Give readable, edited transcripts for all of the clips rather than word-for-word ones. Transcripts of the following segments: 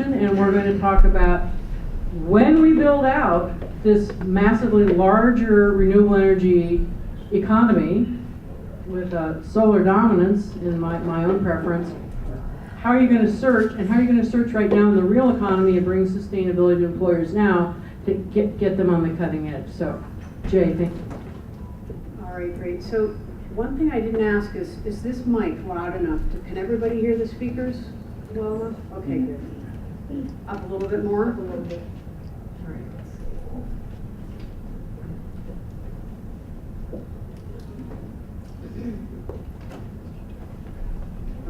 session, and we're going to talk about when we build out this massively larger renewable energy economy with solar dominance in my own preference. How are you going to search, and how are you going to search right now in the real economy and bring sustainability to employers now to get them on the cutting edge? So, Jay, thank you. All right, great. So one thing I didn't ask is this mic loud enough? Can everybody hear the speakers well enough? Okay, good. Up a little bit more? Up a little bit. All right.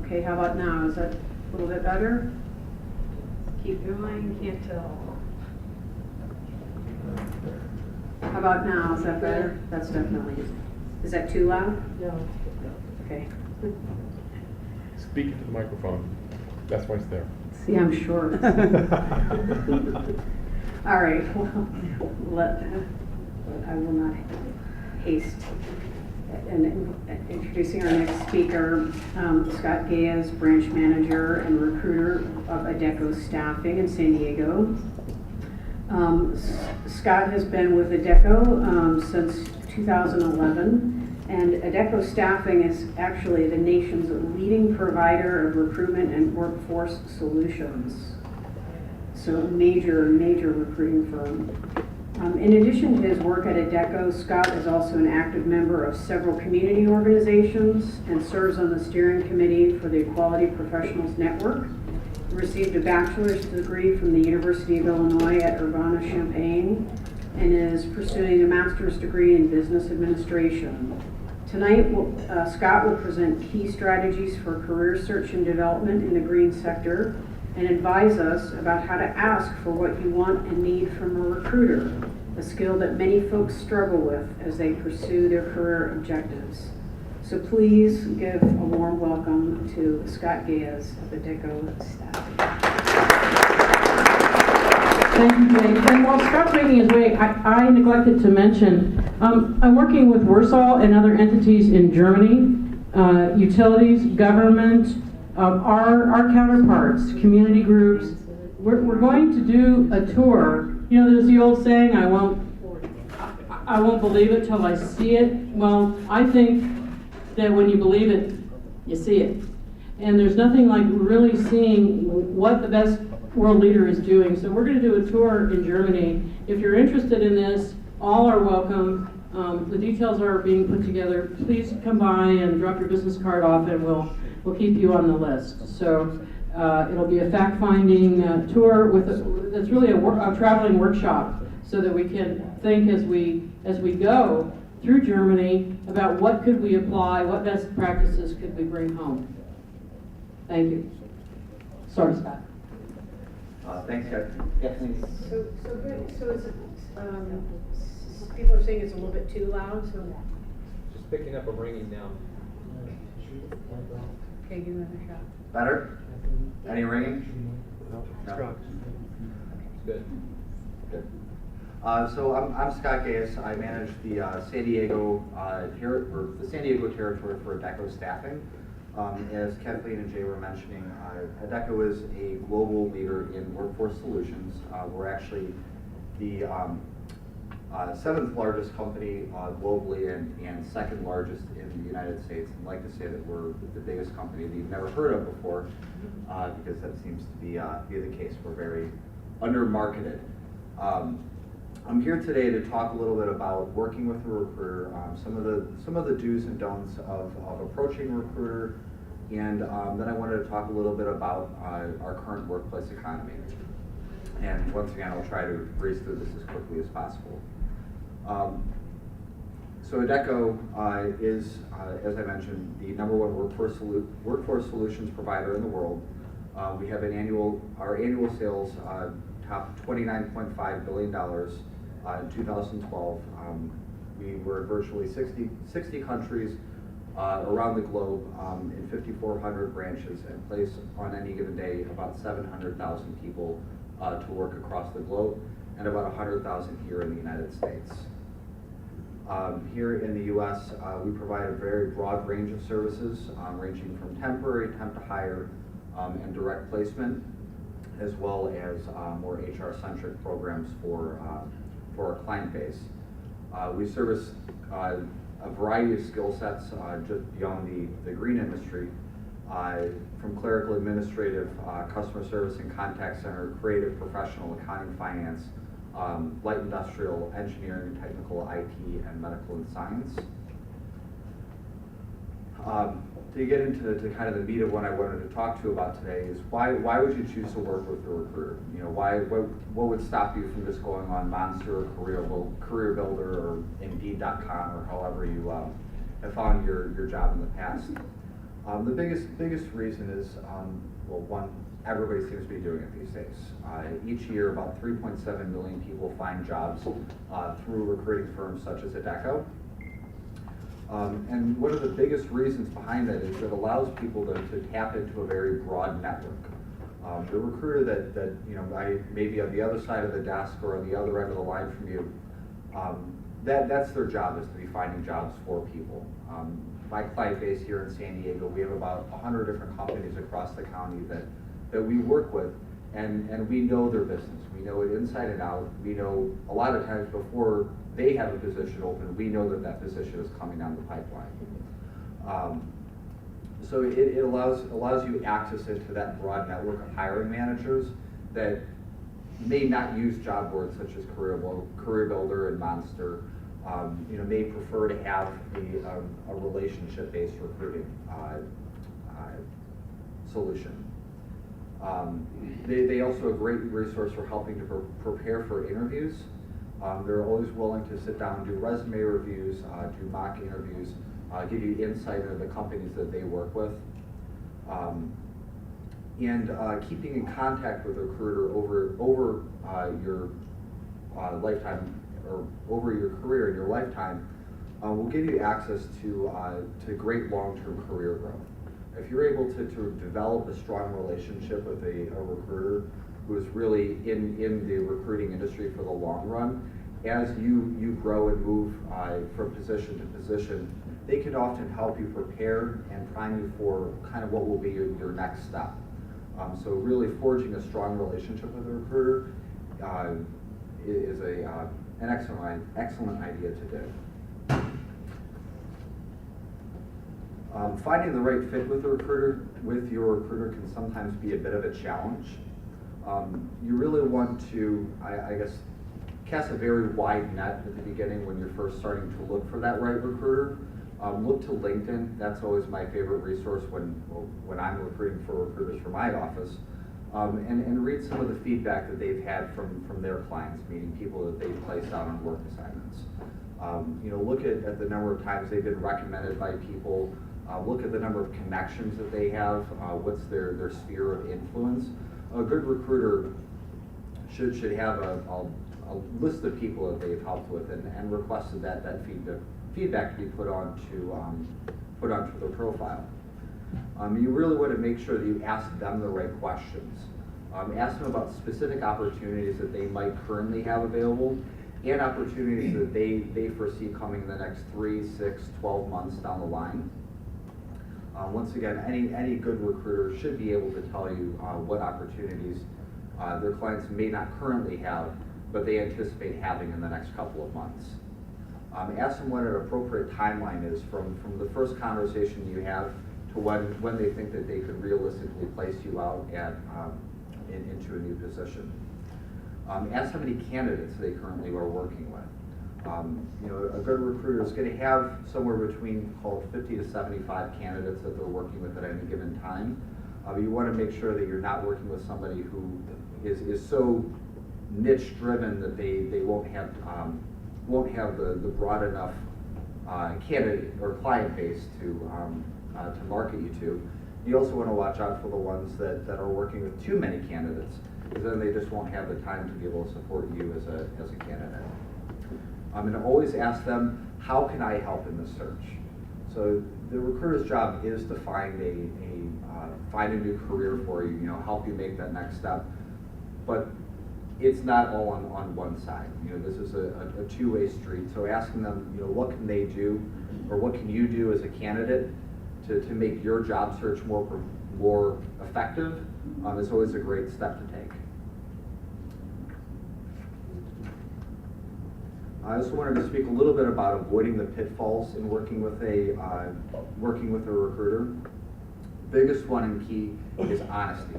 Okay, how about now? Is that a little bit better? Keep going, can't tell. How about now? Is that better? That's definitely. Is that too loud? No. Okay. Speak into the microphone. That's why it's there. See, I'm short. All right. Well, I will not haste. And introducing our next speaker, Scott Gayes, branch manager and recruiter of Adecco Staffing in San Diego. Scott has been with Adecco since 2011, and Adecco Staffing is actually the nation's leading provider of recruitment and workforce solutions. So major recruiting firm. In addition to his work at Adecco, Scott is also an active member of several community organizations and serves on the steering committee for the Equality Professionals Network. He received a bachelor's degree from the University of Illinois at Urbana-Champaign and is pursuing a master's degree in business administration. Tonight, Scott will present key strategies for career search and development in the green sector and advise us about how to ask for what you want and need from a recruiter, a skill that many folks struggle with as they pursue their career objectives. So please give a warm welcome to Scott Gayes of Adecco Staffing. Thank you, Jay. And while Scott's making his way, I neglected to mention, I'm working with Warsaw and other entities in Germany, utilities, government, our counterparts, community groups. We're going to do a tour. You know, there's the old saying, I won't believe it till I see it. Well, I think that when you believe it, you see it. And there's nothing like really seeing what the best world leader is doing. So we're going to do a tour in Germany. If you're interested in this, all are welcome. The details are being put together. Please come by and drop your business card off, and we'll keep you on the list. So it'll be a fact-finding tour that's really a traveling workshop, so that we can think as we go through Germany about what could we apply, what best practices could we bring home. Thank you. Sorry, Scott. Thanks, Jeff. So good. So is it, people are saying it's a little bit too loud, so. Just picking up a ringing now. Okay, give it another shot. Better? Any ringing? No. Good. Good. So I'm Scott Gayes. I manage the San Diego territory for Adecco Staffing. As Kathleen and Jay were mentioning, Adecco is a global leader in workforce solutions. We're actually the 7th largest company globally and 2nd largest in the United States. I'd like to say that we're the biggest company that you've never heard of before, because that seems to be the case. We're very under-marketed. I'm here today to talk a little bit about working with a recruiter, some of the do's and don'ts of approaching a recruiter, and then I wanted to talk a little bit about our current workplace economy. And once again, I'll try to breeze through this as quickly as possible. So Adecco is, as I mentioned, the #1 workforce solutions provider in the world. We have our annual sales topped $29.5 billion in 2012. We were in virtually 60 countries around the globe in 5,400 branches, and place on any given day about 700,000 people to work across the globe, and about 100,000 here in the United States. Here in the U.S., we provide a very broad range of services, ranging from temporary, temp to hire, and direct placement. as well as more HR-centric programs for our client base. We service a variety of skill sets just beyond the green industry, from clerical, administrative, customer service and contact center, creative, professional, accounting, finance, light industrial, engineering, technical, IT, and medical and science. To get into kind of the meat of what I wanted to talk to you about today is why would you choose to work with a recruiter? You know, what would stop you from just going on Monster or Career Builder or Indeed.com or however you have found your job in the past? The biggest reason is, well, one, everybody seems to be doing it these days. Each year, about 3.7 million people find jobs through recruiting firms such as Adecco. And one of the biggest reasons behind that is it allows people to tap into a very broad network. The recruiter that you know, I may be on the other side of the desk or on the other end of the line from you, that's their job, is to be finding jobs for people. My client base here in San Diego, we have about 100 different companies across the county that we work with, and we know their business. We know it inside and out. We know a lot of times before they have a position open, we know that position is coming down the pipeline. So it allows you access into that broad network of hiring managers that may not use job boards such as Career Builder and Monster. You know, may prefer to have a relationship-based recruiting solution. They also a great resource for helping to prepare for interviews. They're always willing to sit down and do resume reviews, do mock interviews, give you insight into the companies that they work with. And keeping in contact with a recruiter over your lifetime, or over your career in your lifetime, will give you access to great long-term career growth. If you're able to develop a strong relationship with a recruiter who is really in the recruiting industry for the long run, as you grow and move from position to position, they can often help you prepare and prime you for kind of what will be your next step. So really forging a strong relationship with a recruiter is an excellent idea to do. Finding the right fit with your recruiter can sometimes be a bit of a challenge. You really want to, I guess, cast a very wide net at the beginning when you're first starting to look for that right recruiter. Look to LinkedIn. That's always my favorite resource when I'm recruiting for recruiters for my office. And read some of the feedback that they've had from their clients, meaning people that they've placed out on work assignments. You know, look at the number of times they've been recommended by people. Look at the number of connections that they have. What's their sphere of influence? A good recruiter should have a list of people that they've helped with and requested that feedback to be put onto their profile. You really want to make sure that you ask them the right questions. Ask them about specific opportunities that they might currently have available and opportunities that they foresee coming in the next 3, 6, 12 months down the line. Once again, any good recruiter should be able to tell you what opportunities their clients may not currently have, but they anticipate having in the next couple of months. Ask them what an appropriate timeline is from the first conversation you have to when they think that they could realistically place you out into a new position. Ask how many candidates they currently are working with. You know, a good recruiter is going to have somewhere between 50 to 75 candidates that they're working with at any given time. You want to make sure that you're not working with somebody who is so niche driven that they won't have the broad enough candidate or client base to market you to. You also want to watch out for the ones that are working with too many candidates, because then they just won't have the time to be able to support you as a candidate. And always ask them, how can I help in this search? So the recruiter's job is to find a new career for you, help you make that next step. But it's not all on one side. This is a two-way street. So asking them, what can they do, or what can you do as a candidate to make your job search more more effective, is always a great step to take. I also wanted to speak a little bit about avoiding the pitfalls in working with a recruiter. Biggest one and key is honesty.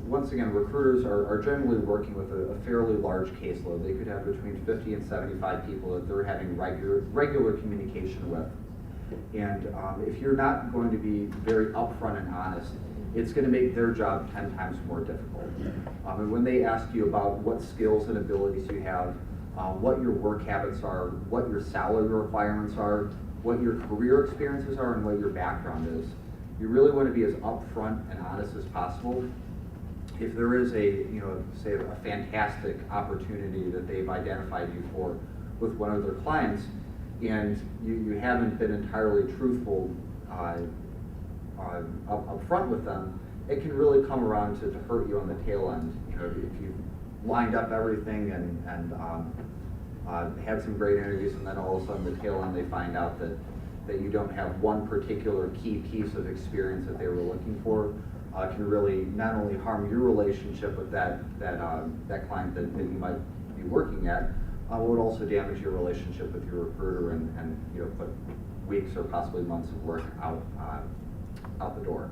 Once again, recruiters are generally working with a fairly large caseload. They could have between 50 and 75 people that they're having regular communication with. And if you're not going to be very upfront and honest, it's going to make their job 10 times more difficult. And when they ask you about what skills and abilities you have, what your work habits are, what your salary requirements are, what your career experiences are, and what your background is, you really want to be as upfront and honest as possible. If there is say a fantastic opportunity that they've identified you for with one of their clients, and you haven't been entirely truthful up front with them, it can really come around to hurt you on the tail end. If you've lined up everything and had some great interviews, and then all of a sudden the tail end they find out that you don't have one particular key piece of experience that they were looking for, can really not only harm your relationship with that client that you might be working at, would also damage your relationship with your recruiter and put weeks or possibly months of work out the door.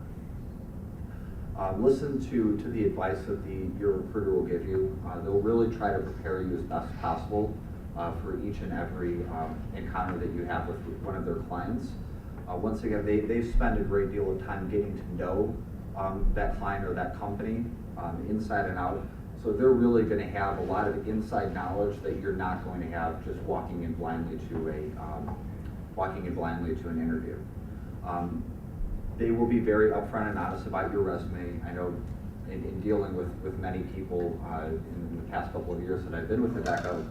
Listen to the advice that your recruiter will give you. They'll really try to prepare you as best possible for each and every encounter that you have with one of their clients. Once again, they spend a great deal of time getting to know that client or that company inside and out. So they're really going to have a lot of inside knowledge that you're not going to have just walking in blindly to an interview. They will be very upfront and honest about your resume. I know in dealing with many people in the past couple of years that I've been with Adecco,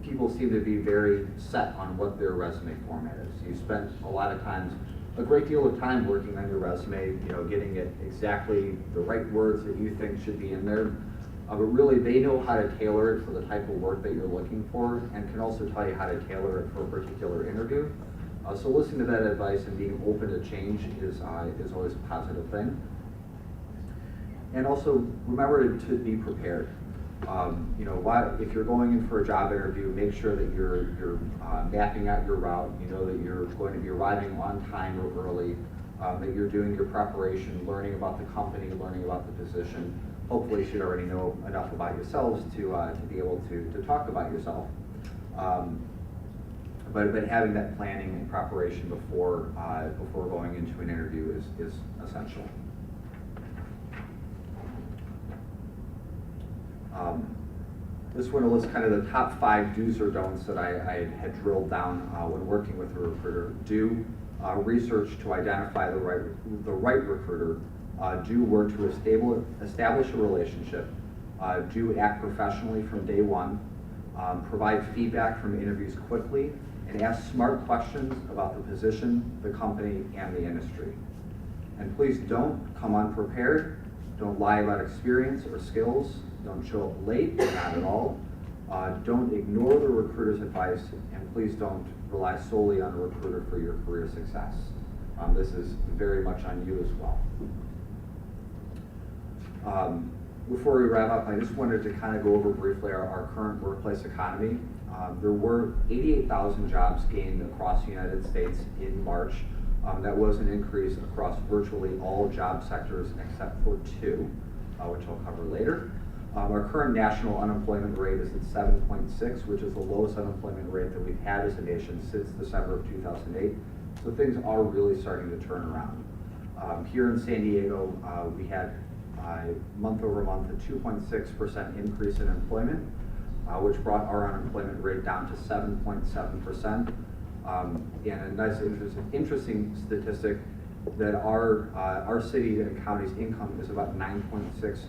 people seem to be very set on what their resume format is. You spent a great deal of time working on your resume, getting it exactly the right words that you think should be in there. But really, they know how to tailor it for the type of work that you're looking for, and can also tell you how to tailor it for a particular interview. So listening to that advice and being open to change is always a positive thing. And also remember to be prepared. If you're going in for a job interview, make sure that you're mapping out your route. You know that you're going to be arriving on time or early, that you're doing your preparation, learning about the company, learning about the position. Hopefully you should already know enough about yourselves to be able to talk about yourself. But having that planning and preparation before going into an interview is essential. This one lists kind of the top 5 do's or don'ts that I had drilled down when working with a recruiter. Do research to identify the right recruiter. Do work to establish a relationship. Do act professionally from day one. Provide feedback from interviews quickly, and ask smart questions about the position, the company, and the industry. And please don't come unprepared. Don't lie about experience or skills. Don't show up late, not at all. Don't ignore the recruiter's advice, and please don't rely solely on a recruiter for your career success. This is very much on you as well. Before we wrap up, I just wanted to kind of go over briefly our current workplace economy. There were 88,000 jobs gained across the United States in March. That was an increase across virtually all job sectors except for 2, which I'll cover later. Our current national unemployment rate is at 7.6, which is the lowest unemployment rate that we've had as a nation since December of 2008. So things are really starting to turn around. Here in San Diego, we had month over month a 2.6% increase in employment, which brought our unemployment rate down to 7.7%. And a nice interesting statistic that our city and county's income is about 9.6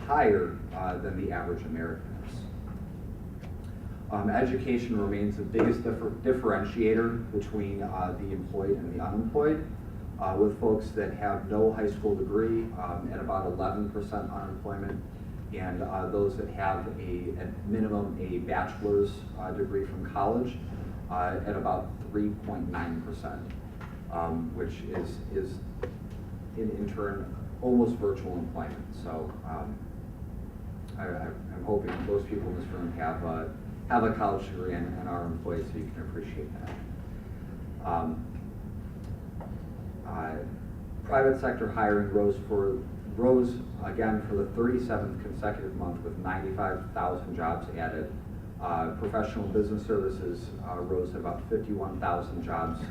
higher than the average American's. Education remains the biggest differentiator between the employed and the unemployed, with folks that have no high school degree at about 11% unemployment, and those that have at minimum a bachelor's degree from college at about 3.9%. which is in turn almost virtual employment. So I'm hoping most people in this room have a college degree and are employed, so you can appreciate that. Private sector hiring rose again for the 37th consecutive month with 95,000 jobs added. Professional business services rose to about 51,000 jobs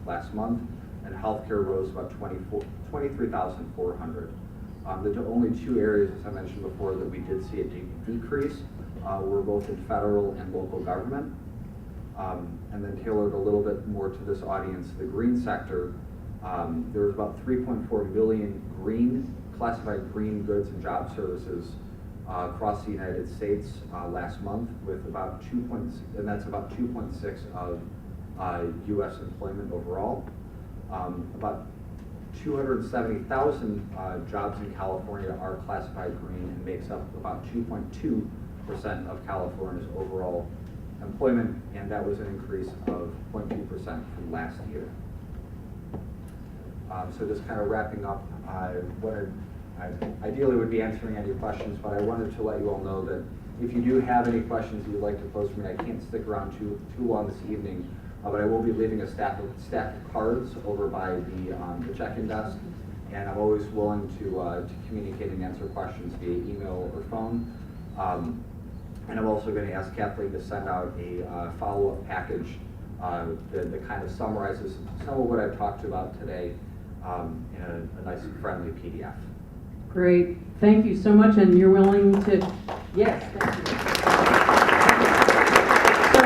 last month, and healthcare rose about 23,400. The only two areas, as I mentioned before, that we did see a decrease were both in federal and local government. And then tailored a little bit more to this audience, the green sector, there was about 3.4 million classified green goods and job services across the United States last month, with about and that's about 2.6 of U.S. employment overall. About 270,000 jobs in California are classified green and makes up about 2.2% of California's overall employment, and that was an increase of 0.2% from last year. So just kind of wrapping up, I ideally would be answering any questions, but I wanted to let you all know that if you do have any questions you'd like to pose for me, I can't stick around too long this evening, but I will be leaving a stack of cards over by the check-in desk, and I'm always willing to communicate and answer questions via email or phone. And I'm also going to ask Kathleen to send out a follow-up package that kind of summarizes some of what I've talked about today in a nice and friendly PDF. Great, thank you so much, and you're willing to, yes, thank you. So,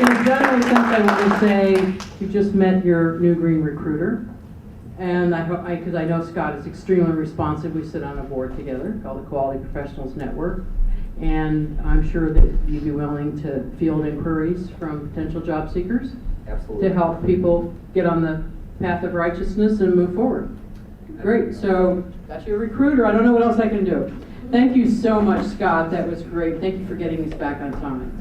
in a general sense, I want to say you just met your new green recruiter, and because I know Scott is extremely responsive. We sit on a board together called the Quality Professionals Network, and I'm sure that you'd be willing to field inquiries from potential job seekers. Absolutely. To help people get on the path of righteousness and move forward. Great, so that's your recruiter. I don't know what else I can do. Thank you so much, Scott. That was great. Thank you for getting these back on time.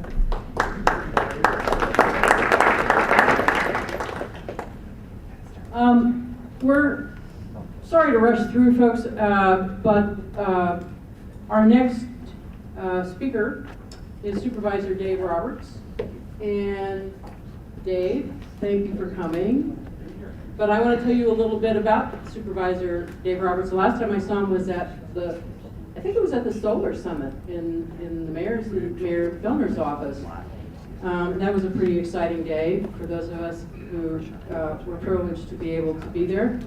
We're sorry to rush through, folks, but our next speaker is Supervisor Dave Roberts. And Dave, thank you for coming. But I want to tell you a little bit about Supervisor Dave Roberts. The last time I saw him was at I think it was at the Solar Summit in the Mayor Fellner's office. That was a pretty exciting day for those of us who were privileged to be able to be there.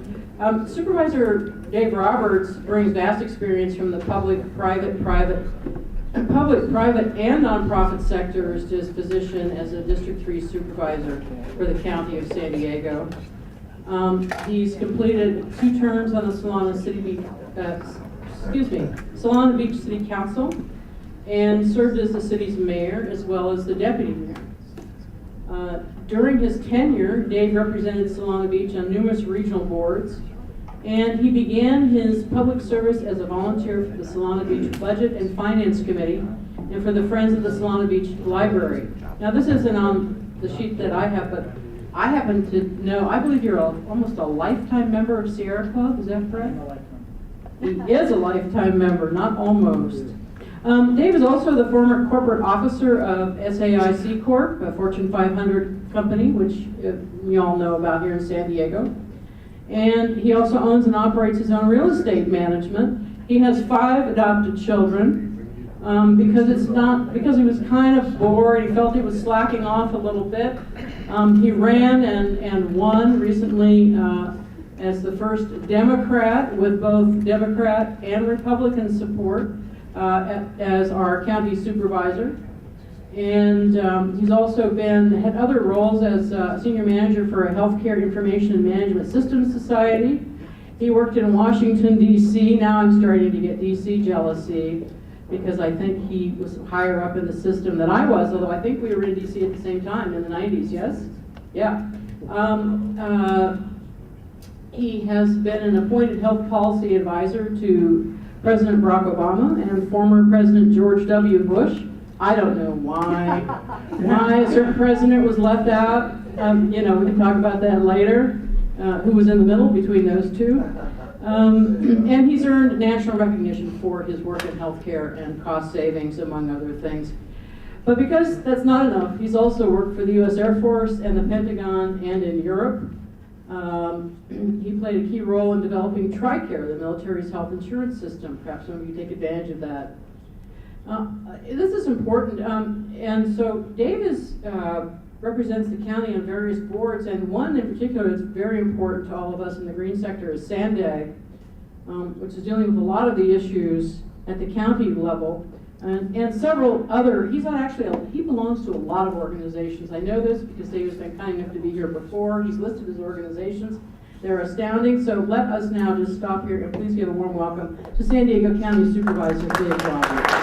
Supervisor Dave Roberts brings vast experience from the public, private, and nonprofit sectors to his position as a District 3 supervisor for the County of San Diego. He's completed 2 terms on the Solana Beach City Council and served as the city's mayor as well as the deputy mayor. During his tenure, Dave represented Solana Beach on numerous regional boards, and he began his public service as a volunteer for the Solana Beach Budget and Finance Committee and for the Friends of the Solana Beach Library. Now, this isn't on the sheet that I have, but I happen to know, I believe you're almost a lifetime member of Sierra Club, is that correct? He is a lifetime member, not almost. Dave is also the former corporate officer of SAIC Corp., a Fortune 500 company, which you all know about here in San Diego. And he also owns and operates his own real estate management. He has 5 adopted children. Because he was kind of bored, he felt he was slacking off a little bit. He ran and won recently as the first Democrat with both Democrat and Republican support as our county supervisor. And he's also had other roles as senior manager for a healthcare information and management systems society. He worked in Washington, D.C. Now I'm starting to get D.C. jealousy, because I think he was higher up in the system than I was, although I think we were in D.C. at the same time in the 90s, yes? Yeah. He has been an appointed health policy advisor to President Barack Obama and former President George W. Bush. I don't know why a certain president was left out. You know, we can talk about that later, who was in the middle between those two. And he's earned national recognition for his work in healthcare and cost savings, among other things. But because that's not enough, he's also worked for the U.S. Air Force and the Pentagon and in Europe. He played a key role in developing TRICARE, the military's health insurance system. Perhaps some of you take advantage of that. This is important, and so Dave represents the county on various boards, and one in particular that's very important to all of us in the green sector is SANDAG, which is dealing with a lot of the issues at the county level, and several other. He belongs to a lot of organizations. I know this because Dave has been kind enough to be here before. He's listed his organizations. They're astounding. So let us now just stop here and please give a warm welcome to San Diego County Supervisor Dave Roberts.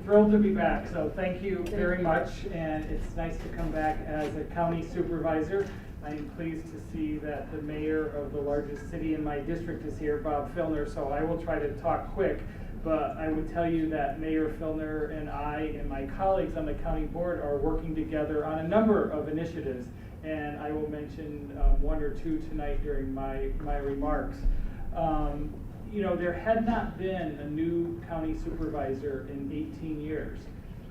Thrilled to be back, so thank you very much, and it's nice to come back as a county supervisor. I am pleased to see that the mayor of the largest city in my district is here, Bob Filner, so I will try to talk quick, but I would tell you that Mayor Filner and I and my colleagues on the county board are working together on a number of initiatives, and I will mention one or two tonight during my remarks. You know, there had not been a new county supervisor in 18 years.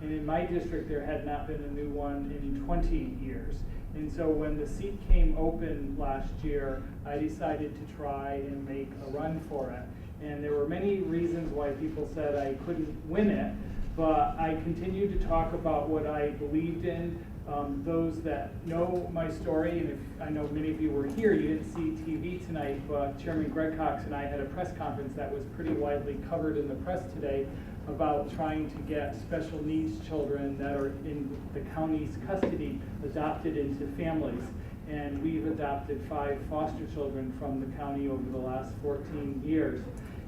And in my district, there had not been a new one in 20 years. And so when the seat came open last year, I decided to try and make a run for it. And there were many reasons why people said I couldn't win it, but I continued to talk about what I believed in. Those that know my story, and if I know many of you were here, you didn't see TV tonight, but Chairman Greg Cox and I had a press conference that was pretty widely covered in the press today about trying to get special needs children that are in the county's custody adopted into families. And we've adopted 5 foster children from the county over the last 14 years.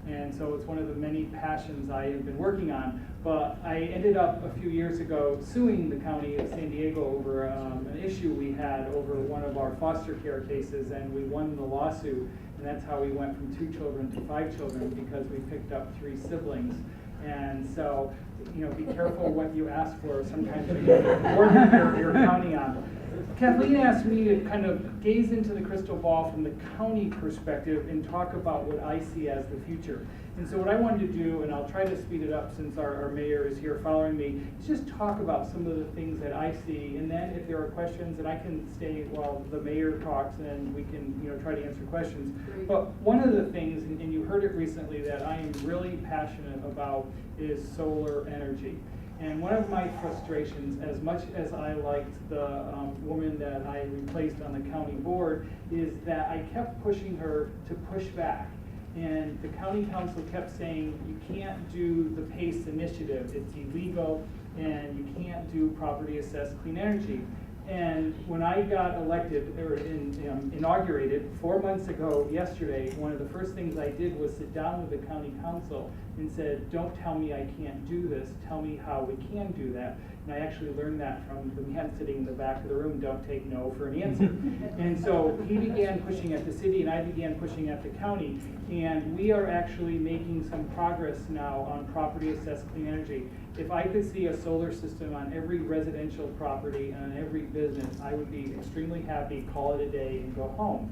And so it's one of the many passions I have been working on. But I ended up a few years ago suing the county of San Diego over an issue we had over one of our foster care cases, and we won the lawsuit. And that's how we went from 2 children to 5 children, because we picked up 3 siblings. And so, you know, be careful what you ask for. Sometimes you get more than you're counting on. Kathleen asked me to kind of gaze into the crystal ball from the county perspective and talk about what I see as the future. And so what I wanted to do, and I'll try to speed it up since our mayor is here following me, is just talk about some of the things that I see, and then if there are questions, and I can stay while the mayor talks and we can, you know, try to answer questions. Great. But one of the things, and you heard it recently, that I am really passionate about is solar energy. And one of my frustrations, as much as I liked the woman that I replaced on the county board, is that I kept pushing her to push back. And the county council kept saying, you can't do the PACE initiative, it's illegal, and you can't do property assessed clean energy. And when I got elected, or inaugurated 4 months ago yesterday, one of the first things I did was sit down with the county council and said, don't tell me I can't do this, tell me how we can do that. And I actually learned that from the man sitting in the back of the room, don't take no for an answer. And so he began pushing at the city and I began pushing at the county. And we are actually making some progress now on property assessed clean energy. If I could see a solar system on every residential property and on every business, I would be extremely happy, call it a day and go home.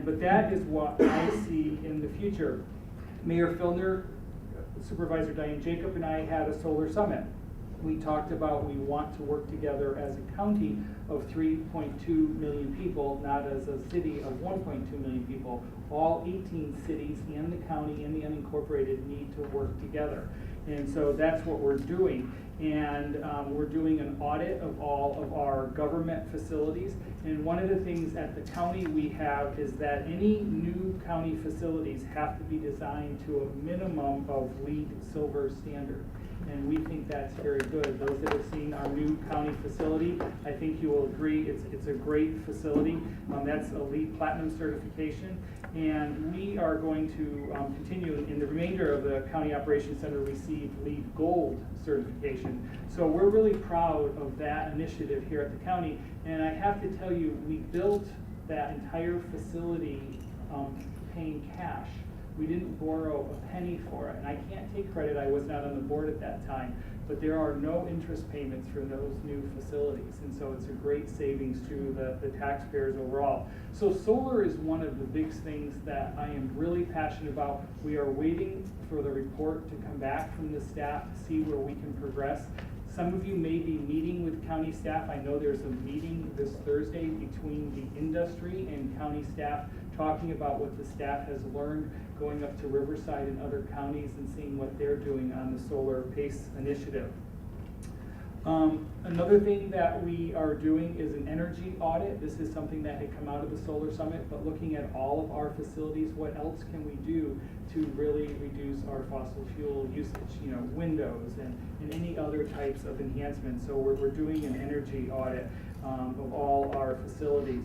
But that is what I see in the future. Mayor Filner, Supervisor Diane Jacob, and I had a solar summit. We talked about we want to work together as a county of 3.2 million people, not as a city of 1.2 million people. All 18 cities and the county and the unincorporated need to work together. And so that's what we're doing. And we're doing an audit of all of our government facilities. And one of the things at the county we have is that any new county facilities have to be designed to a minimum of LEED Silver standard. And we think that's very good. Those that have seen our new county facility, I think you will agree it's a great facility. That's a LEED Platinum certification. And we are going to continue in the remainder of the County Operations Center receive LEED Gold certification. So we're really proud of that initiative here at the county. And I have to tell you, we built that entire facility paying cash. We didn't borrow a penny for it, and I can't take credit, I was not on the board at that time, but there are no interest payments for those new facilities, and so it's a great savings to the taxpayers overall. So solar is one of the big things that I am really passionate about. We are waiting for the report to come back from the staff to see where we can progress. Some of you may be meeting with county staff. I know there's a meeting this Thursday between the industry and county staff talking about what the staff has learned going up to Riverside and other counties and seeing what they're doing on the Solar PACE initiative. Another thing that we are doing is an energy audit. This is something that had come out of the Solar Summit, but looking at all of our facilities, what else can we do to really reduce our fossil fuel usage, you know, windows and any other types of enhancements. So we're doing an energy audit of all our facilities.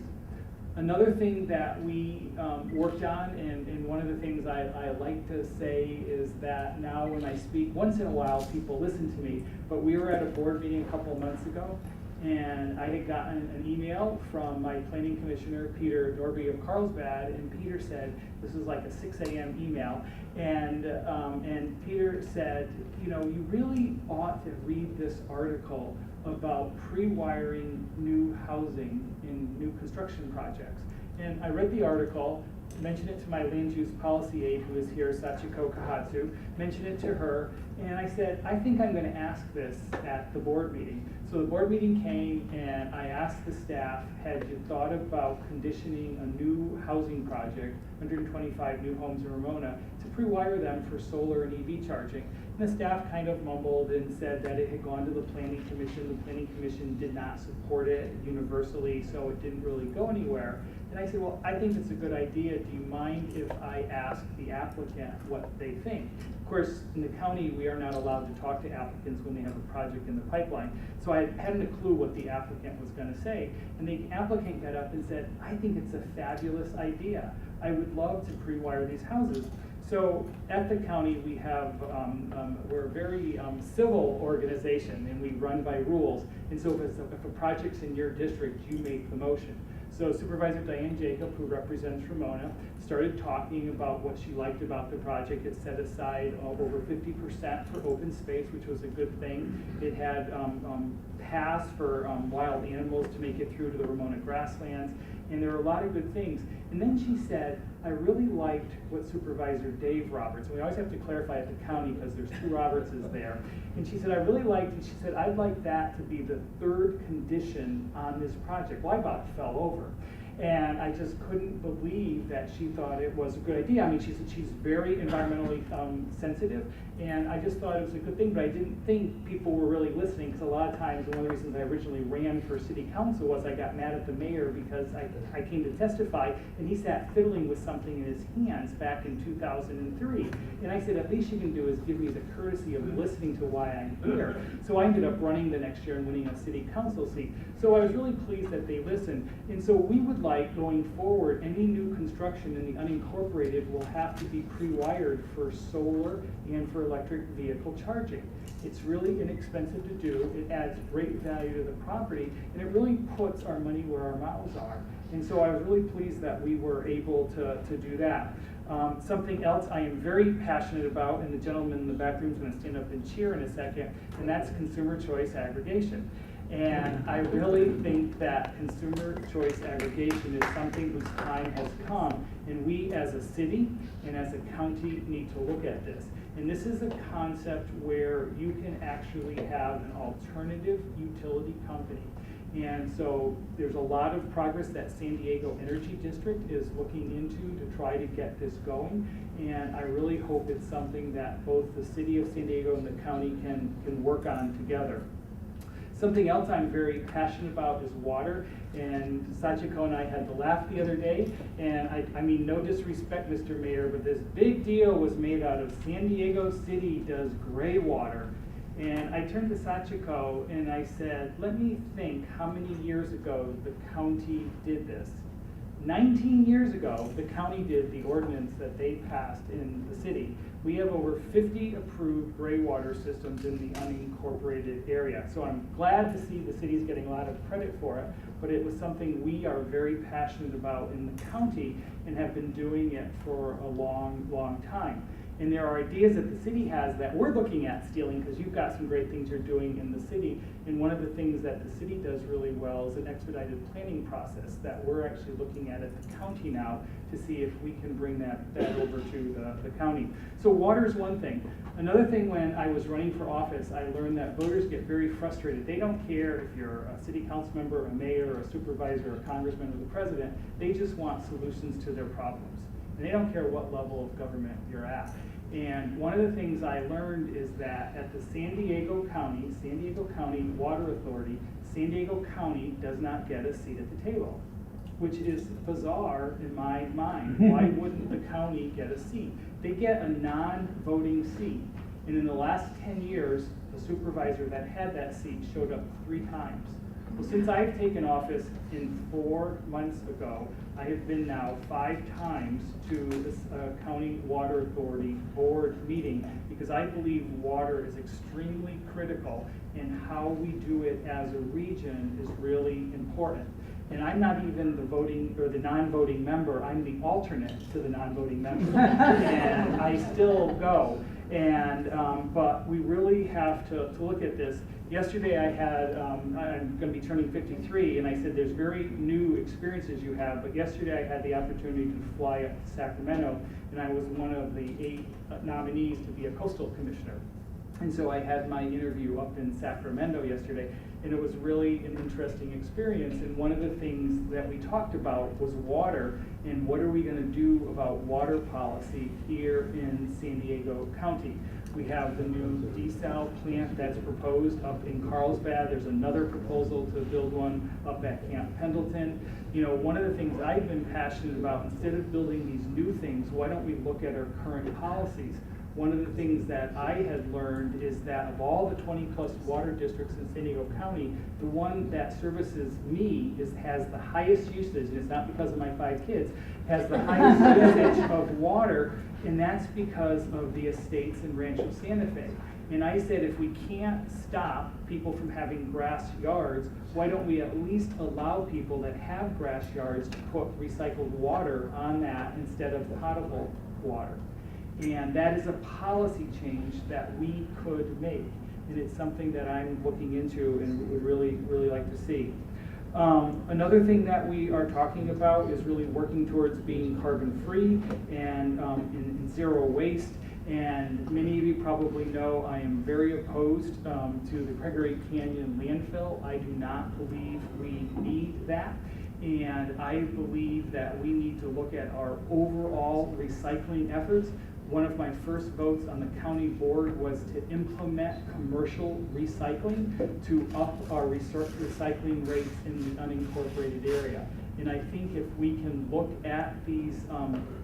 Another thing that we worked on, and one of the things I like to say is that now when I speak, once in a while people listen to me, but we were at a board meeting a couple of months ago, and I had gotten an email from my planning commissioner, Peter Dorby of Carlsbad, and Peter said, this was like a 6 a.m. email, and Peter said, you know, you really ought to read this article about pre-wiring new housing in new construction projects. And I read the article, mentioned it to my land use policy aide who is here, Sachiko Kahatsu, mentioned it to her, and I said, I think I'm going to ask this at the board meeting. So the board meeting came and I asked the staff, had you thought about conditioning a new housing project, 125 new homes in Ramona, to pre-wire them for solar and EV charging? And the staff kind of mumbled and said that it had gone to the planning commission. The planning commission did not support it universally, so it didn't really go anywhere. And I said, well, I think it's a good idea. Do you mind if I ask the applicant what they think? Of course, in the county, we are not allowed to talk to applicants when they have a project in the pipeline. So I hadn't a clue what the applicant was going to say. And the applicant got up and said, I think it's a fabulous idea. I would love to pre-wire these houses. So at the county, we have, we're a very civil organization, and we run by rules. And so if a project's in your district, you make the motion. So Supervisor Diane Jacob, who represents Ramona, started talking about what she liked about the project. It set aside over 50% for open space, which was a good thing. It had paths for wild animals to make it through to the Ramona grasslands, and there were a lot of good things. And then she said, I really liked what Supervisor Dave Roberts, and we always have to clarify at the county because there's 2 Robertses there. And she said, I really liked it. She said, I'd like that to be the 3rd condition on this project. Well, I about fell over. And I just couldn't believe that she thought it was a good idea. I mean, she said she's very environmentally sensitive, and I just thought it was a good thing, but I didn't think people were really listening, because a lot of times, one of the reasons I originally ran for city council was I got mad at the mayor because I came to testify, and he sat fiddling with something in his hands back in 2003. And I said, at least you can do is give me the courtesy of listening to why I'm here. So I ended up running the next year and winning a city council seat. So I was really pleased that they listened. And so we would like, going forward, any new construction in the unincorporated will have to be pre-wired for solar and for electric vehicle charging. It's really inexpensive to do. It adds great value to the property, and it really puts our money where our mouths are. And so I was really pleased that we were able to do that. Something else I am very passionate about, and the gentleman in the back room is going to stand up and cheer in a second, and that's consumer choice aggregation. And I really think that consumer choice aggregation is something whose time has come, and we as a city and as a county need to look at this. And this is a concept where you can actually have an alternative utility company. And so there's a lot of progress that San Diego Energy District is looking into to try to get this going. And I really hope it's something that both the city of San Diego and the county can work on together. Something else I'm very passionate about is water, and Sachiko and I had to laugh the other day, and I mean no disrespect, Mr. Mayor, but this big deal was made out of San Diego City does gray water. And I turned to Sachiko and I said, let me think how many years ago the county did this. 19 years ago, the county did the ordinance that they passed in the city. We have over 50 approved gray water systems in the unincorporated area. So I'm glad to see the city's getting a lot of credit for it, but it was something we are very passionate about in the county and have been doing it for a long, long time. And there are ideas that the city has that we're looking at stealing, because you've got some great things you're doing in the city. And one of the things that the city does really well is an expedited planning process that we're actually looking at the county now to see if we can bring that over to the county. So water is one thing. Another thing, when I was running for office, I learned that voters get very frustrated. They don't care if you're a city council member, a mayor, a supervisor, a congressman, or the president. They just want solutions to their problems. And they don't care what level of government you're at. And one of the things I learned is that at the San Diego County Water Authority, San Diego County does not get a seat at the table, which is bizarre in my mind. Why wouldn't the county get a seat? They get a non-voting seat. And in the last 10 years, the supervisor that had that seat showed up 3 times. Well, since I've taken office in 4 months ago, I have been now 5 times to this County Water Authority board meeting, because I believe water is extremely critical, and how we do it as a region is really important. And I'm not even the voting or the non-voting member, I'm the alternate to the non-voting member. And I still go. And but we really have to look at this. Yesterday I had, I'm going to be turning 53, and I said there's very new experiences you have, but yesterday I had the opportunity to fly up to Sacramento, and I was one of the 8 nominees to be a coastal commissioner. And so I had my interview up in Sacramento yesterday, and it was really an interesting experience. And one of the things that we talked about was water, and what are we going to do about water policy here in San Diego County. We have the new desal plant that's proposed up in Carlsbad. There's another proposal to build one up at Camp Pendleton. You know, one of the things I've been passionate about, instead of building these new things, why don't we look at our current policies? One of the things that I had learned is that of all the 20+ water districts in San Diego County, the one that services me has the highest usage, and it's not because of my 5 kids, has the highest usage of water, and that's because of the estates in Rancho Santa Fe. And I said, if we can't stop people from having grass yards, why don't we at least allow people that have grass yards to put recycled water on that instead of potable water? And that is a policy change that we could make. And it's something that I'm looking into and would really, really like to see. Another thing that we are talking about is really working towards being carbon-free and in zero waste. And many of you probably know I am very opposed to the Gregory Canyon landfill. I do not believe we need that. And I believe that we need to look at our overall recycling efforts. One of my first votes on the county board was to implement commercial recycling to up our recycling rates in the unincorporated area. And I think if we can look at these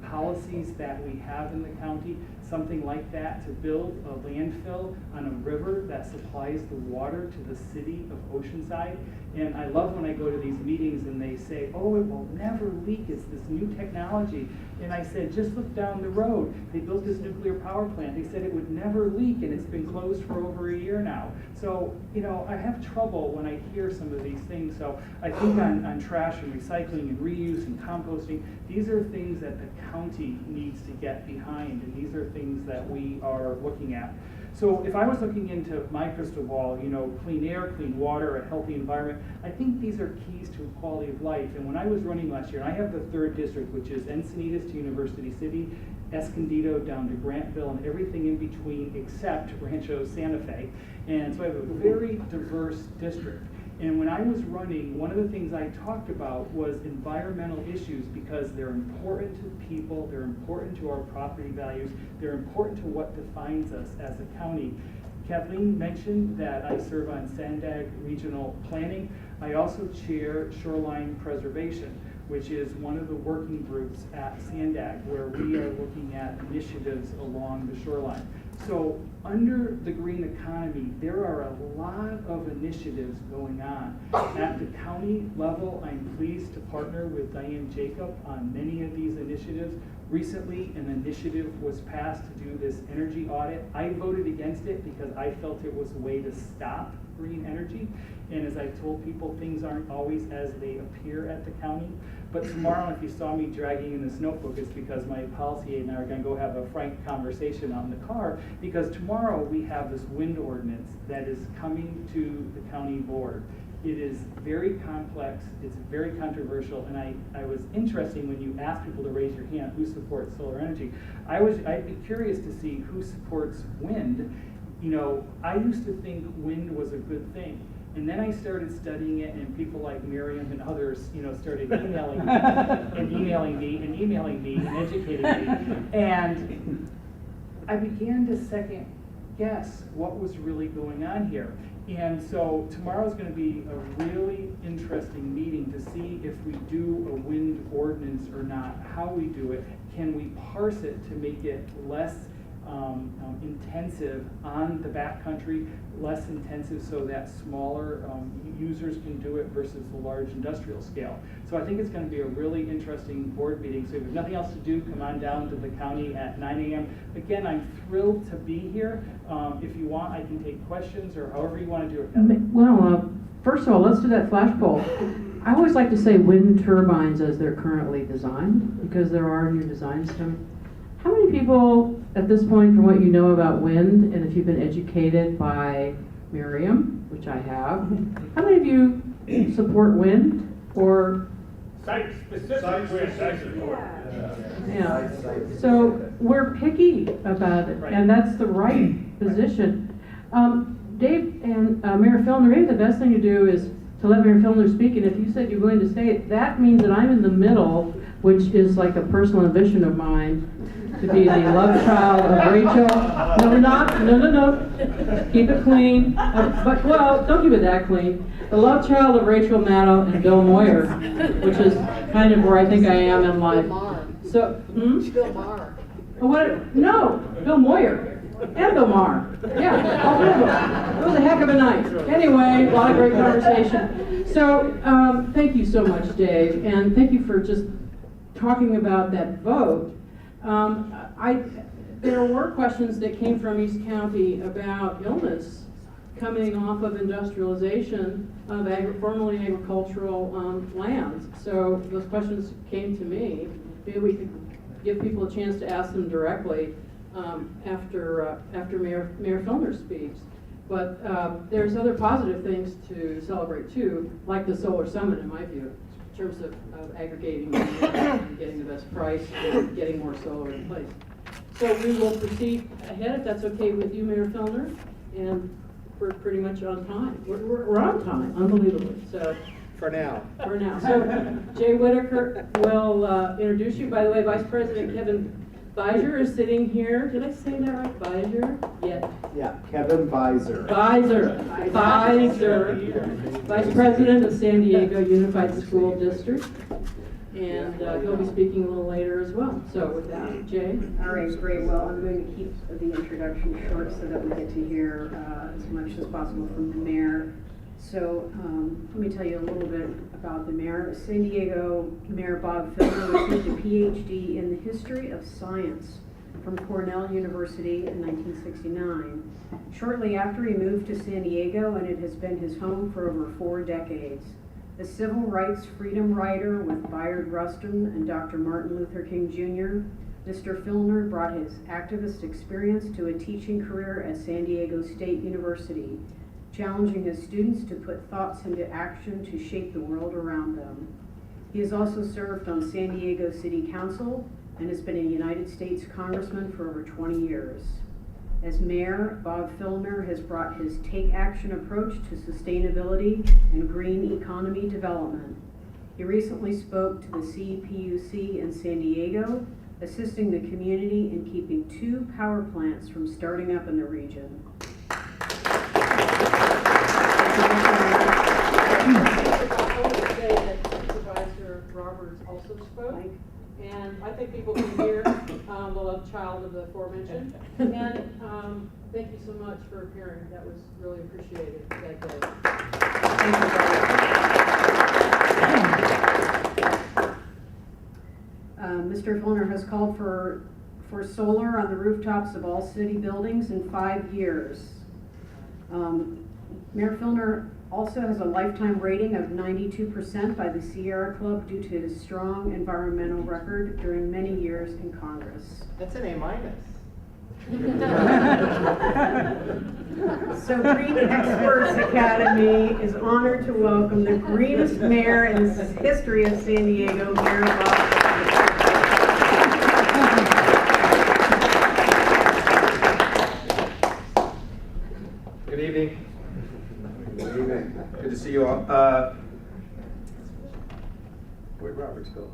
policies that we have in the county, something like that, to build a landfill on a river that supplies the water to the city of Oceanside. And I love when I go to these meetings and they say, oh, it will never leak, it's this new technology. And I said, just look down the road. They built this nuclear power plant. They said it would never leak, and it's been closed for over a year now. So, you know, I have trouble when I hear some of these things. So I think on trash and recycling and reuse and composting, these are things that the county needs to get behind, and these are things that we are looking at. So if I was looking into my crystal ball, you know, clean air, clean water, a healthy environment, I think these are keys to quality of life. And when I was running last year, I have the 3rd district, which is Encinitas to University City, Escondido down to Grantville, and everything in between except Rancho Santa Fe. And so I have a very diverse district. And when I was running, one of the things I talked about was environmental issues, because they're important to people, they're important to our property values, they're important to what defines us as a county. Kathleen mentioned that I serve on Sandag Regional Planning. I also chair Shoreline Preservation, which is one of the working groups at Sandag, where we are looking at initiatives along the shoreline. So under the green economy, there are a lot of initiatives going on. At the county level, I'm pleased to partner with Diane Jacob on many of these initiatives. Recently, an initiative was passed to do this energy audit. I voted against it because I felt it was a way to stop green energy. And as I told people, things aren't always as they appear at the county. But tomorrow, if you saw me dragging in this notebook, it's because my policy aide and I are going to go have a frank conversation out in the car, because tomorrow we have this wind ordinance that is coming to the county board. It is very complex, it's very controversial, and I was interesting when you asked people to raise your hand who supports solar energy. I'd be curious to see who supports wind. You know, I used to think wind was a good thing. And then I started studying it, and people like Miriam and others, you know, started emailing me and emailing me and emailing me and educating me. And I began to second guess what was really going on here. And so tomorrow's going to be a really interesting meeting to see if we do a wind ordinance or not, how we do it. Can we parse it to make it less intensive on the backcountry, less intensive so that smaller users can do it versus the large industrial scale. So I think it's going to be a really interesting board meeting. So if there's nothing else to do, come on down to the county at 9 a.m. Again, I'm thrilled to be here. If you want, I can take questions or however you want to do it. Well, first of all, let's do that flash poll. I always like to say wind turbines as they're currently designed, because there are new designs coming. How many people at this point, from what you know about wind, and if you've been educated by Miriam, which I have, how many of you support wind or? Site-specific wind. Yeah. So we're picky about it, and that's the right position. Dave and Mayor Fellner, maybe the best thing to do is to let Mayor Fellner speak, and if you said you're going to say it, that means that I'm in the middle, which is like a personal ambition of mine, to be the love child of Rachel. No, we're not. No. Keep it clean. But, well, don't keep it that clean. The love child of Rachel Maddow and Bill Moyer, which is kind of where I think I am in life. So, Bill Maher. No, Bill Moyer and Bill Maher. Yeah, all three of them. It was a heck of a night. Anyway, a lot of great conversation. So, thank you so much, Dave, and thank you for just talking about that vote. There were questions that came from East County about illness coming off of industrialization of formerly agricultural lands. So those questions came to me. Maybe we could give people a chance to ask them directly after Mayor Fellner speaks. But there's other positive things to celebrate too, like the Solar Summit in my view, in terms of aggregating and getting the best price and getting more solar in place. So we will proceed ahead if that's okay with you, Mayor Fellner, and we're pretty much on time. We're on time, unbelievably. So For now. for now. So Jay Whitaker will introduce you. By the way, Vice President Kevin Beiser is sitting here. Did I say that right? Beiser? Yeah, Kevin Beiser. Beiser. Vice President of San Diego Unified School District. And he'll be speaking a little later as well. So with that, Jay. All right, great. Well, I'm going to keep the introduction short so that we get to hear as much as possible from the mayor. So let me tell you a little bit about the mayor. San Diego Mayor Bob Fellner received a PhD in the history of science from Cornell University in 1969. Shortly after, he moved to San Diego, and it has been his home for over 4 decades. A civil rights freedom writer with Bayard Rustin and Dr. Martin Luther King Jr., Mr. Fellner brought his activist experience to a teaching career at San Diego State University, challenging his students to put thoughts into action to shape the world around them. He has also served on San Diego City Council and has been a United States Congressman for over 20 years. As mayor, Bob Fellner has brought his Take Action approach to sustainability and green economy development. He recently spoke to the CPUC in San Diego, assisting the community in keeping 2 power plants from starting up in the region. I would say that Supervisor Roberts also spoke, and I think people can hear the love child of the aforementioned. And thank you so much for appearing. That was really appreciated that day. Mr. Filner has called for solar on the rooftops of all city buildings in 5 years. Mayor Filner also has a lifetime rating of 92% by the Sierra Club due to his strong environmental record during many years in Congress. That's an A-. So Green Experts Academy is honored to welcome the greenest mayor in the history of San Diego, Mayor Bob. Good evening. Good evening. Good to see you all. Where'd Roberts go?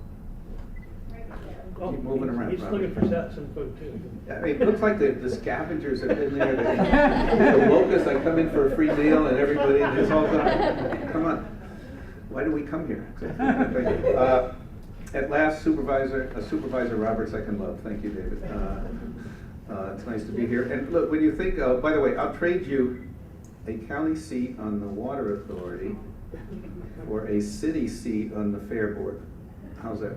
Keep moving around. He's looking for sets and food too. I mean, it looks like the scavengers have been there. The locusts, I come in for a free meal and everybody is all done. Come on. Why do we come here? At last, Supervisor Roberts I can love. Thank you, David. It's nice to be here. And look, when you think, by the way, I'll trade you a county seat on the Water Authority for a city seat on the Fair Board. How's that?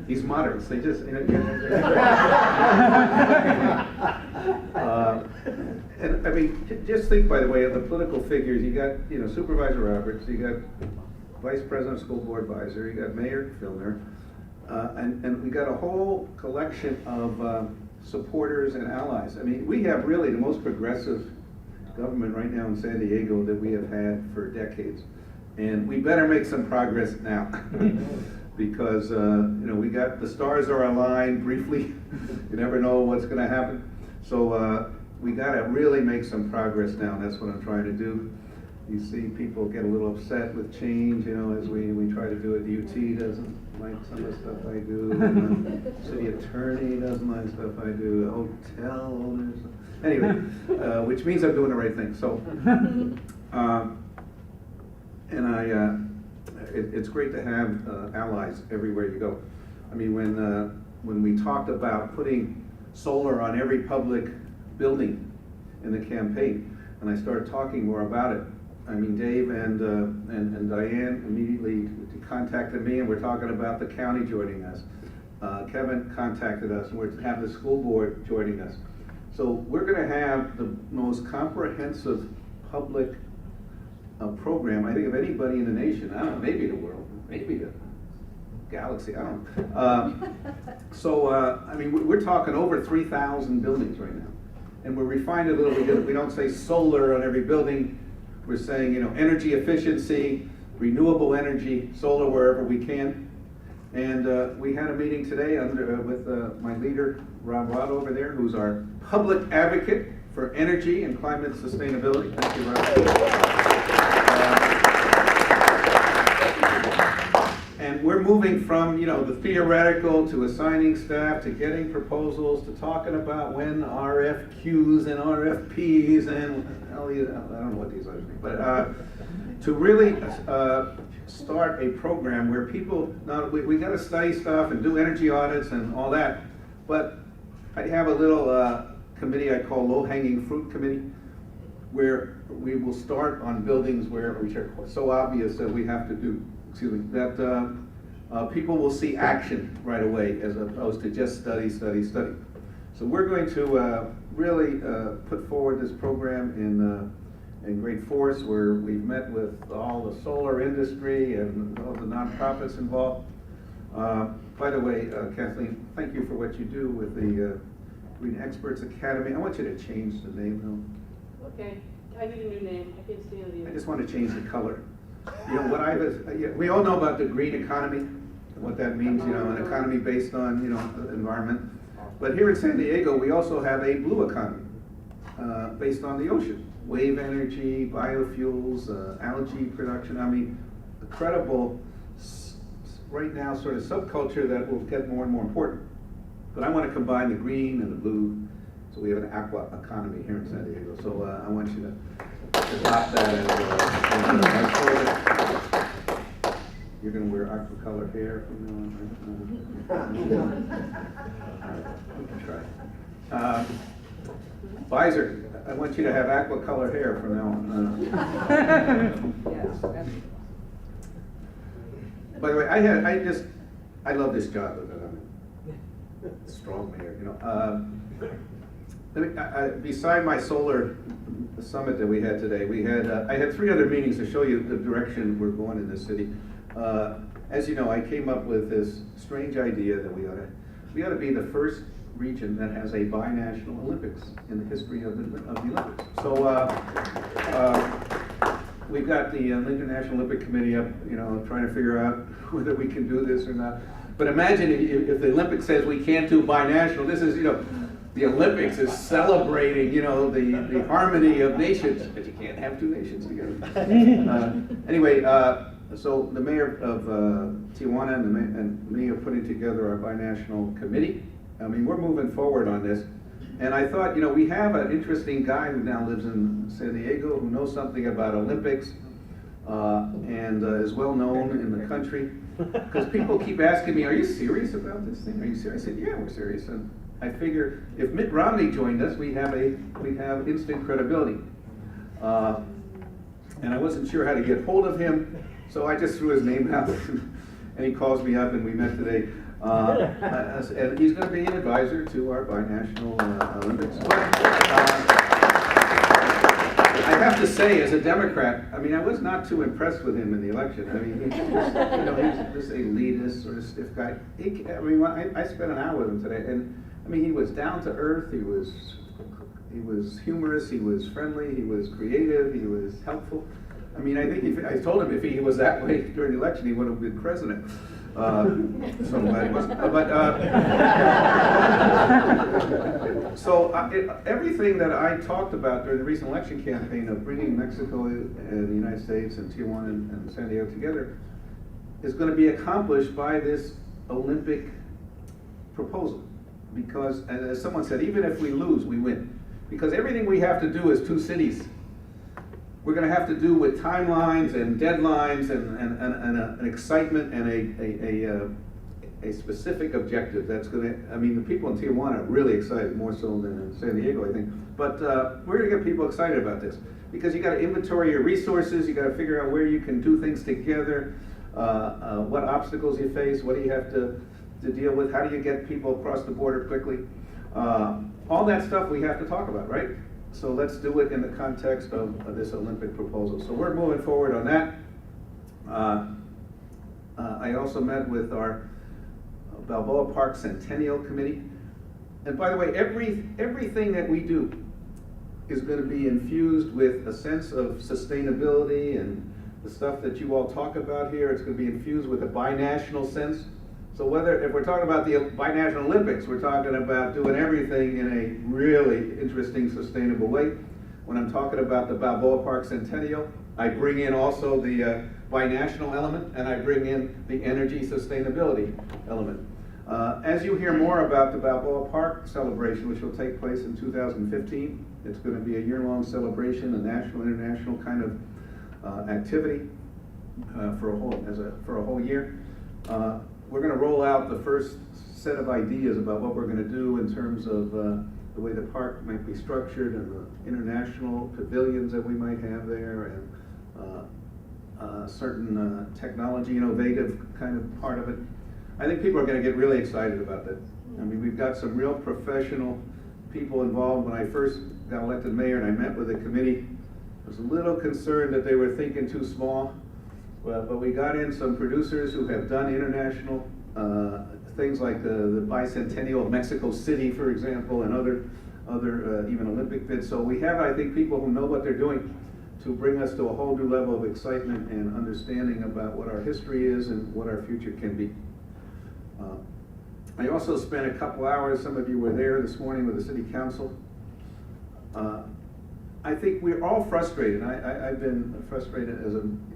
These moderates, they just, and I mean, just think, by the way, of the political figures. You got, Supervisor Roberts, you got Vice President of School Board Advisor, you got Mayor Filner, and we got a whole collection of supporters and allies. I mean, we have really the most progressive government right now in San Diego that we have had for decades. And we better make some progress now. Because, we got, the stars are aligned briefly. You never know what's gonna happen. So we gotta really make some progress now. That's what I'm trying to do. You see people get a little upset with change, as we try to do it. The UT doesn't like some of the stuff I do. And the city attorney doesn't like stuff I do. The hotel owners. Anyway, which means I'm doing the right thing. So, it's great to have allies everywhere you go. I mean, when we talked about putting solar on every public building in the campaign, and I started talking more about it, I mean, Dave and Diane immediately contacted me, and we're talking about the county joining us. Kevin contacted us, and we're have the school board joining us. So we're going to have the most comprehensive public program, I think, of anybody in the nation. I don't know, maybe the world, maybe the galaxy, I don't know. I mean, we're talking over 3,000 buildings right now. And we're refined a little bit. We don't say solar on every building. We're saying, energy efficiency, renewable energy, solar wherever we can. And we had a meeting today with my leader, Rob Watt over there, who's our public advocate for energy and climate sustainability. Thank you, Rob. And we're moving from, the theoretical to assigning staff to getting proposals to talking about when RFQs and RFPs and I don't know what these others mean, but to really start a program where people, we got to study stuff and do energy audits and all that, but I have a little committee I call low-hanging fruit committee, where we will start on buildings which are so obvious that we have to do, that people will see action right away as opposed to just study. So we're going to really put forward this program in great force, where we've met with all the solar industry and all the nonprofits involved. By the way, Kathleen, thank you for what you do with the Green Experts Academy. I want you to change the name, though. Okay, I need a new name. I can't stand the. I just want to change the color. We all know about the green economy, and what that means, an economy based on, the environment. But here in San Diego, we also have a blue economy based on the ocean. Wave energy, biofuels, algae production. I mean, incredible, right now, sort of subculture that will get more and more important. But I want to combine the green and the blue, so we have an aqua economy here in San Diego. So I want you to adopt that as you're gonna wear aqua color hair from now on, right? We can try. Visor, I want you to have aqua color hair from now on. By the way, I love this job that I'm in. Strong mayor, you know. Beside my solar summit that we had today, I had 3 other meetings to show you the direction we're going in this city. As you know, I came up with this strange idea that we ought to be the first region that has a binational Olympics in the history of the Olympics. So we've got the International Olympic Committee up, you know, trying to figure out whether we can do this or not. But imagine if the Olympics says we can't do binational. This is, you know, the Olympics is celebrating, you know, the harmony of nations, but you can't have 2 nations together. Anyway, so the mayor of Tijuana and me are putting together our binational committee. I mean, we're moving forward on this. And I thought, you know, we have an interesting guy who now lives in San Diego who knows something about Olympics and is well known in the country. Because people keep asking me, are you serious about this thing? Are you serious? I said, yeah, we're serious. And I figure if Mitt Romney joined us, we'd have instant credibility. And I wasn't sure how to get hold of him, so I just threw his name out, and he calls me up, and we met today. And he's going to be an advisor to our binational Olympics. But, I have to say, as a Democrat, I mean, I was not too impressed with him in the election. I mean, he's just, you know, he's this elitist sort of stiff guy. I spent an hour with him today, and I mean, he was down to earth. He was humorous. He was friendly. He was creative. He was helpful. I mean, I think I told him if he was that way during the election, he would have been president. So I'm glad he wasn't. Everything that I talked about during the recent election campaign of bringing Mexico and the United States and Tijuana and San Diego together is going to be accomplished by this Olympic proposal. Because, as someone said, even if we lose, we win. Because everything we have to do as 2 cities, we're going to have to do with timelines and deadlines and an excitement and a specific objective. That's going to, I mean, the people in Tijuana are really excited, more so than in San Diego, I think. But we're going to get people excited about this because you got to inventory your resources. You got to figure out where you can do things together, what obstacles you face, what do you have to deal with, how do you get people across the border quickly. All that stuff we have to talk about, right? So let's do it in the context of this Olympic proposal. So we're moving forward on that. I also met with our Balboa Park Centennial Committee. And by the way, everything that we do is going to be infused with a sense of sustainability and the stuff that you all talk about here. It's going to be infused with a binational sense. So if we're talking about the binational Olympics, we're talking about doing everything in a really interesting, sustainable way. When I'm talking about the Balboa Park Centennial, I bring in also the binational element, and I bring in the energy sustainability element. As you hear more about the Balboa Park celebration, which will take place in 2015, it's going to be a year-long celebration, a national, international kind of activity for a whole year. We're going to roll out the first set of ideas about what we're going to do in terms of the way the park might be structured and the international pavilions that we might have there and certain technology, innovative kind of part of it. I think people are going to get really excited about that. I mean, we've got some real professional people involved. When I first got elected mayor and I met with the committee, I was a little concerned that they were thinking too small. Well, but we got in some producers who have done international things like the bicentennial of Mexico City, for example, and other even Olympic bids. So we have, I think, people who know what they're doing to bring us to a whole new level of excitement and understanding about what our history is and what our future can be. I also spent a couple hours, some of you were there this morning with the city council. I think we're all frustrated. I've been frustrated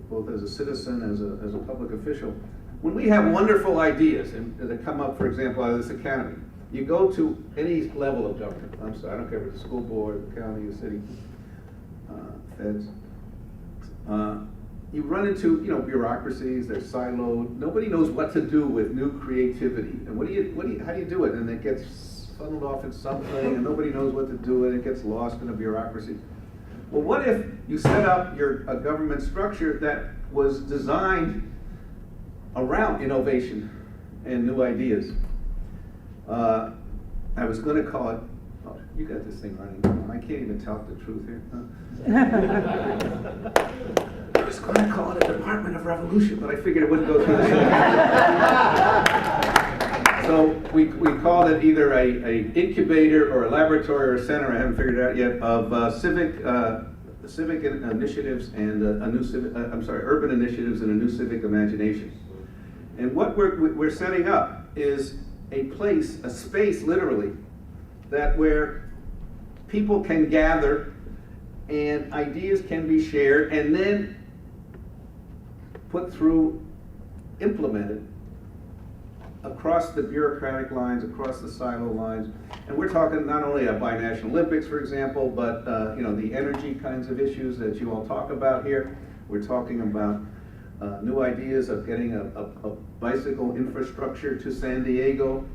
both as a citizen, as a public official. When we have wonderful ideas that come up, for example, out of this academy, you go to any level of government, I'm sorry, I don't care if it's the school board, the county, the city, feds. You run into, bureaucracies, they're siloed, nobody knows what to do with new creativity. And how do you do it? And it gets funneled off in something, and nobody knows what to do, and it gets lost in a bureaucracy. Well, what if you set up a government structure that was designed around innovation and new ideas? I was going to call it, oh, you got this thing running. I can't even tell the truth here. Huh? I was going to call it a Department of Revolution, but I figured it wouldn't go through the same. So we called it either a incubator or a laboratory or a center, I haven't figured it out yet, of civic initiatives and urban initiatives and a new civic imagination. And what we're setting up is a place, a space literally, that where people can gather and ideas can be shared and then put through, implemented across the bureaucratic lines, across the silo lines. And we're talking not only a binational Olympics, for example, but the energy kinds of issues that you all talk about here. We're talking about new ideas of getting a bicycle infrastructure to San Diego,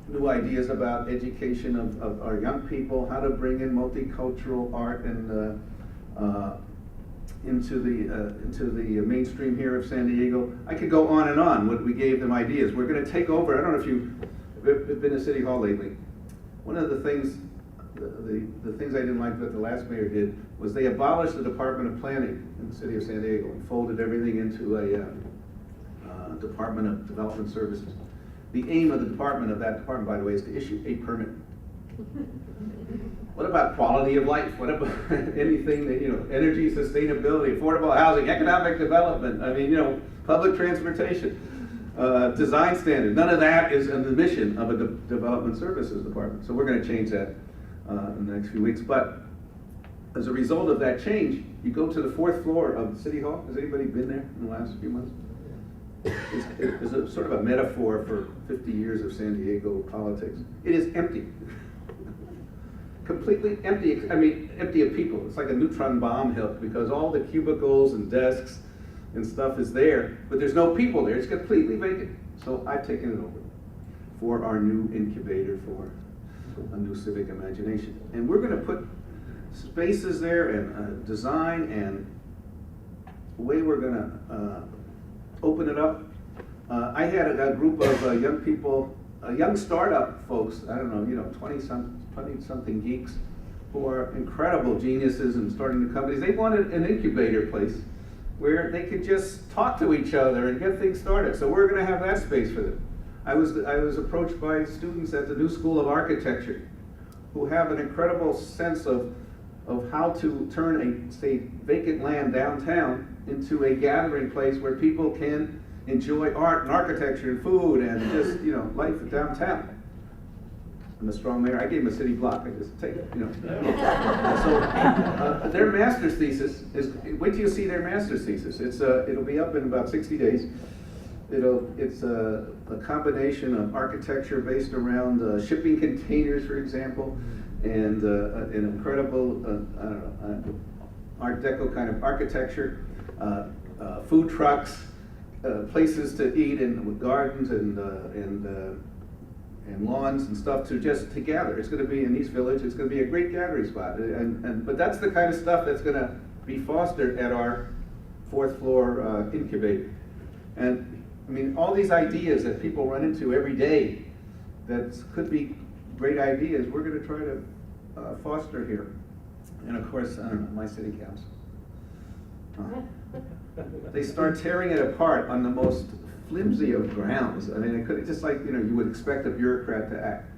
new ideas about education of our young people, how to bring in multicultural art and into the mainstream here of San Diego. I could go on and on. What we gave them ideas. We're going to take over. I don't know if you've been to City Hall lately. One of the things, the things I didn't like that the last mayor did was they abolished the Department of Planning in the city of San Diego and folded everything into a Department of Development Services. The aim of that department, by the way, is to issue a permit. What about quality of life? What about anything that, energy, sustainability, affordable housing, economic development, public transportation, design standards? None of that is in the mission of a development services department. So we're going to change that in the next few weeks. But as a result of that change, you go to the 4th floor of City Hall. Has anybody been there in the last few months? It's a sort of a metaphor for 50 years of San Diego politics. It is empty. Completely empty, empty of people. It's like a neutron bomb hit because all the cubicles and desks and stuff is there, but there's no people there. It's completely vacant. So I've taken it over for our new incubator for a new civic imagination. And we're going to put spaces there and design and the way we're going to open it up. I had a group of young people, young startup folks, I don't know, 20-something geeks who are incredible geniuses and starting new companies. They wanted an incubator place where they could just talk to each other and get things started. So we're going to have that space for them. I was approached by students at the New School of Architecture who have an incredible sense of how to turn vacant land downtown into a gathering place where people can enjoy art and architecture and food and just, life downtown. I'm a strong mayor. I gave them a city block. I just take it, So their master's thesis is, wait till you see their master's thesis. It'll be up in about 60 days. It's a combination of architecture based around shipping containers, for example, and an incredible, Art Deco kind of architecture, food trucks, places to eat with gardens and lawns and stuff to gather. It's going to be in East Village. It's going to be a great gathering spot. But that's the kind of stuff that's going to be fostered at our 4th floor incubator. And all these ideas that people run into every day that could be great ideas, we're going to try to foster here. And of course, my city council. They start tearing it apart on the most flimsy of grounds. It could just like you would expect a bureaucrat to act.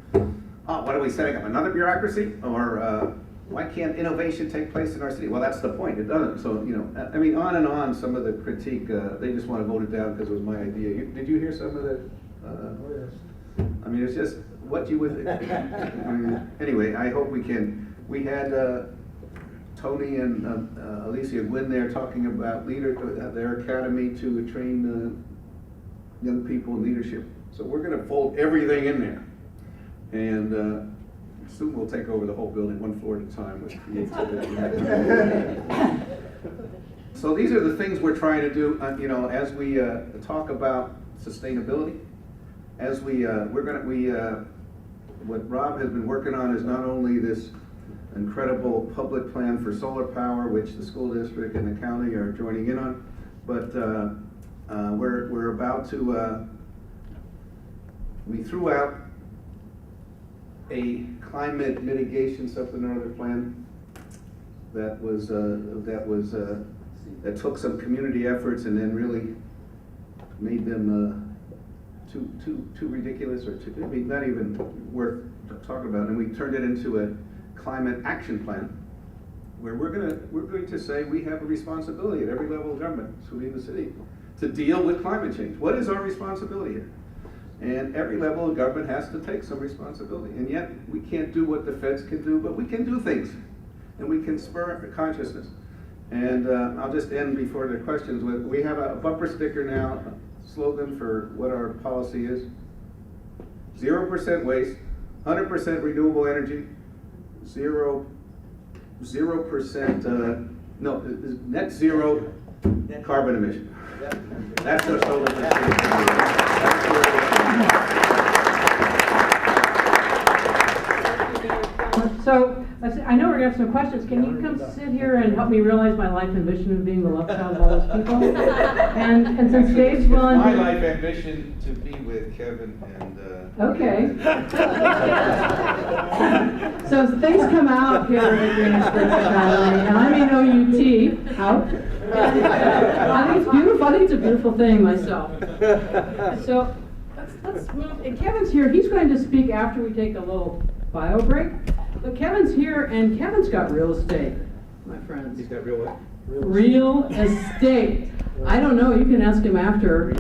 Oh, what are we setting up? Another bureaucracy? Or why can't innovation take place in our city? Well, that's the point. It doesn't. So on and on. Some of the critique. They just want to vote it down because it was my idea. Did you hear some of the? Oh, yes. It's just what you would. Anyway, I hope we can. We had Tony and Alicia Gwynn there talking about their academy to train young people in leadership. So we're going to fold everything in there, and soon we'll take over the whole building, one floor at a time with creativity. So these are the things we're trying to do, you know, as we talk about sustainability. As what Rob has been working on is not only this incredible public plan for solar power, which the school district and the county are joining in on, but we're about to, we threw out a climate mitigation something or other plan that took some community efforts and then really made them too ridiculous or too, I mean, not even worth talking about. And we turned it into a climate action plan where we're going to say we have a responsibility at every level of government, including the city, to deal with climate change. What is our responsibility here? And every level of government has to take some responsibility. And yet we can't do what the feds can do, but we can do things. And we can spur consciousness. And I'll just end before the questions with, we have a bumper sticker now, slogan for what our policy is. 0% waste, 100% renewable energy, 0% net zero carbon emission. That's our slogan. So, I know we're gonna have some questions. Can you come sit here and help me realize my life ambition of being the love child of all those people? And since Dave's willing My to... life ambition to be with Kevin and... Okay. So as things come out here at Green Springs Academy, and I'm in OUT, out. I think it's beautiful. I think it's a beautiful thing myself. So let's move. And Kevin's here. He's going to speak after we take a little bio break. But Kevin's here, and Kevin's got real estate, my friends. He's got real what? Real estate. I don't know. You can ask him after.